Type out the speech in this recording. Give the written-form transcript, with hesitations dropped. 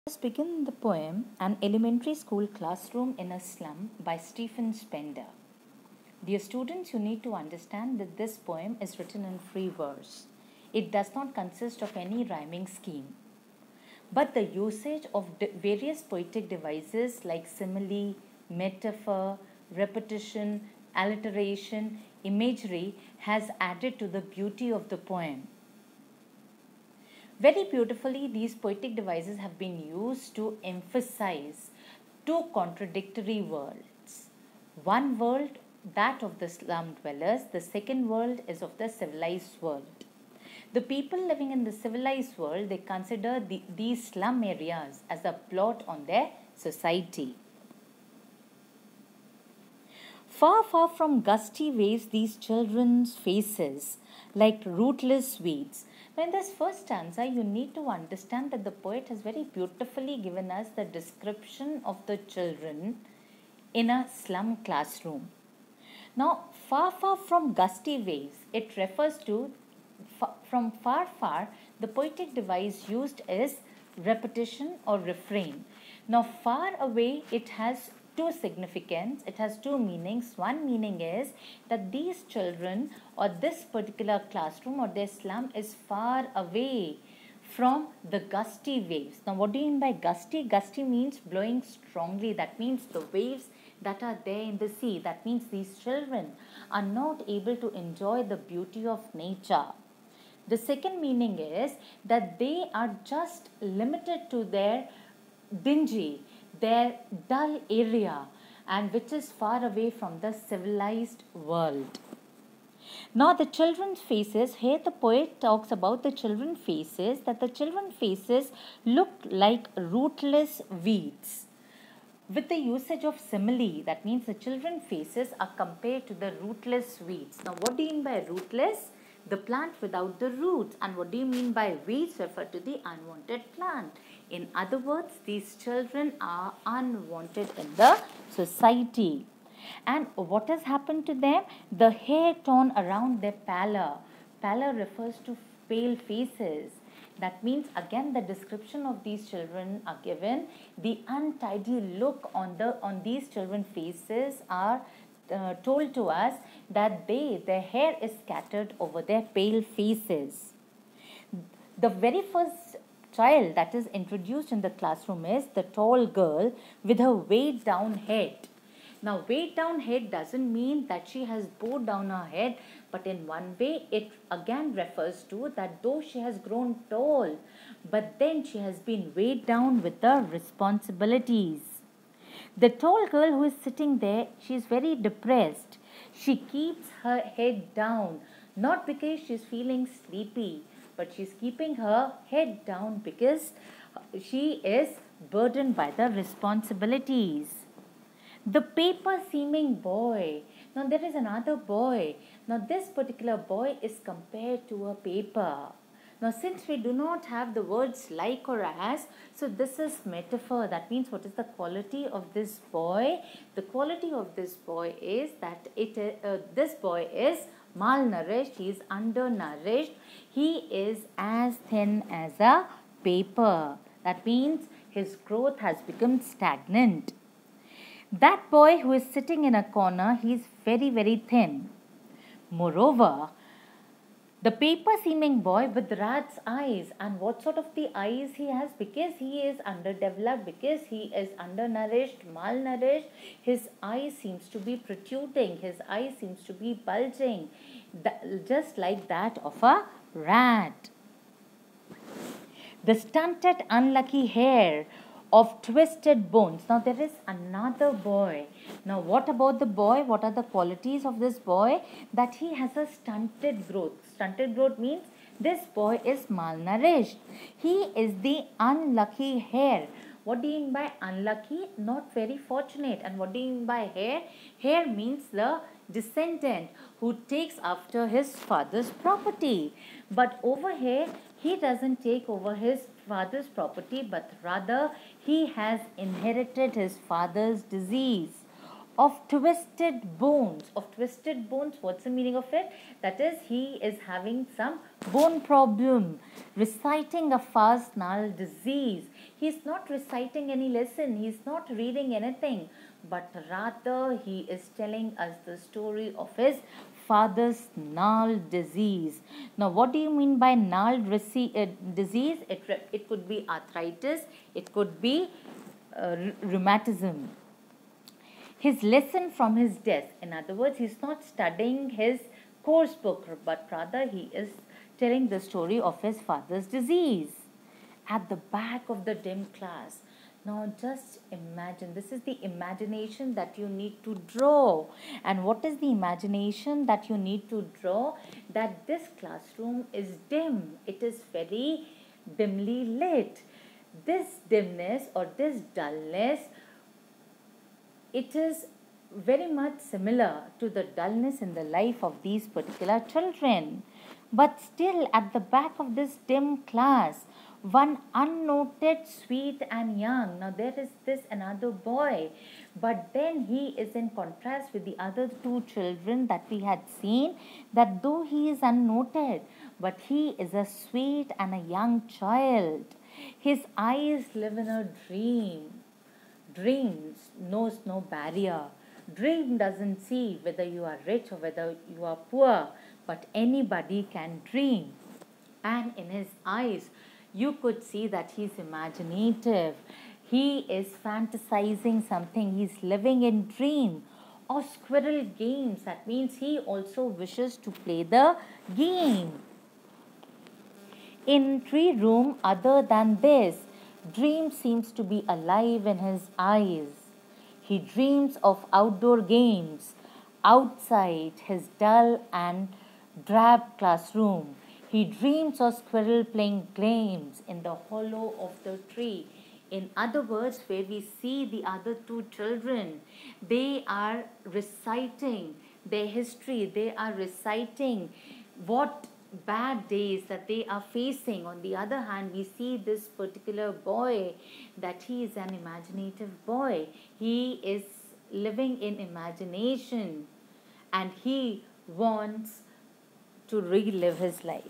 Let's begin the poem An Elementary School Classroom in a Slum by Stephen Spender. Dear students, you need to understand that this poem is written in free verse. It does not consist of any rhyming scheme. But the usage of various poetic devices like simile, metaphor, repetition, alliteration, imagery has added to the beauty of the poem. Very beautifully, these poetic devices have been used to emphasize two contradictory worlds. One world, that of the slum dwellers, the second world is of the civilized world. The people living in the civilized world, they consider these slum areas as a blot on their society. Far, far from gusty waves, these children's faces, like rootless weeds. Now, in this first stanza, you need to understand that the poet has very beautifully given us the description of the children in a slum classroom. Now, far, far from gusty waves, it refers to from far, far, the poetic device used is repetition or refrain. Now, far away, it has two significance, it has two meanings. One meaning is that these children or this particular classroom or their slum is far away from the gusty waves. Now, what do you mean by gusty? Gusty means blowing strongly. That means the waves that are there in the sea. That means these children are not able to enjoy the beauty of nature. The second meaning is that they are just limited to their dingy, their dull area, and which is far away from the civilized world. Now, the children's faces, here the poet talks about the children's faces, that the children's faces look like rootless weeds. With the usage of simile, that means the children's faces are compared to the rootless weeds. Now, what do you mean by rootless? The plant without the roots. And what do you mean by weeds? Refer to the unwanted plant. In other words, these children are unwanted in the society. And what has happened to them? The hair torn around their pallor. Pallor refers to pale faces. That means again the description of these children are given. The untidy look on these children's faces are told to us that their hair is scattered over their pale faces. The very first child that is introduced in the classroom is the tall girl with her weighed down head. Now, weighed down head doesn't mean that she has bowed down her head, but in one way it again refers to that though she has grown tall, but then she has been weighed down with the responsibilities. The tall girl who is sitting there, she is very depressed. She keeps her head down, not because she is feeling sleepy, but she is keeping her head down because she is burdened by the responsibilities. The paper seeming boy. Now, there is another boy. Now, this particular boy is compared to a paper. Now, since we do not have the words like or as, so this is metaphor. That means what is the quality of this boy? The quality of this boy is that this boy is malnourished. He is undernourished. He is as thin as a paper. That means his growth has become stagnant. That boy who is sitting in a corner, he is very, very thin. Moreover, the paper seeming boy with rat's eyes, and what sort of the eyes he has? Because he is underdeveloped, because he is undernourished, malnourished, his eye seems to be protruding, his eye seems to be bulging, just like that of a rat. The stunted, unlucky hair of twisted bones. Now, there is another boy. Now, what about the boy? What are the qualities of this boy? That he has a stunted growth. Stunted growth means this boy is malnourished. He is the unlucky hair. What do you mean by unlucky? Not very fortunate. And what do you mean by hair? Hair means the descendant who takes after his father's property. But over here, he doesn't take over his father's property, but rather he has inherited his father's disease. of twisted bones. Of twisted bones, what's the meaning of it? That is, he is having some bone problem, reciting a fast gnarled disease. He's not reciting any lesson, he's not reading anything, but rather he is telling us the story of his father's gnarled disease. Now, what do you mean by gnarled disease? It could be arthritis, it could be rheumatism. His lesson from his death. In other words, he's not studying his course book, but rather he is telling the story of his father's disease. At the back of the dim class. Now just imagine, this is the imagination that you need to draw. And what is the imagination that you need to draw? That this classroom is dim. It is very dimly lit. This dimness or this dullness, it is very much similar to the dullness in the life of these particular children. But still, at the back of this dim class, one unnoted, sweet and young. Now there is this another boy, but then he is in contrast with the other two children that we had seen, that though he is unnoted, but he is a sweet and a young child. His eyes live in a dream. Dreams knows no barrier. Dream doesn't see whether you are rich or whether you are poor, but anybody can dream. And in his eyes, you could see that he's imaginative. He is fantasizing something. He's living in dream. Or squirrel games. That means he also wishes to play the game. In tree room other than this, dream seems to be alive in his eyes. He dreams of outdoor games outside his dull and drab classroom. He dreams of squirrel playing games in the hollow of the tree. In other words, where we see the other two children, they are reciting their history. They are reciting what bad days that they are facing. On the other hand, we see this particular boy, that he is an imaginative boy. He is living in imagination and he wants to relive his life.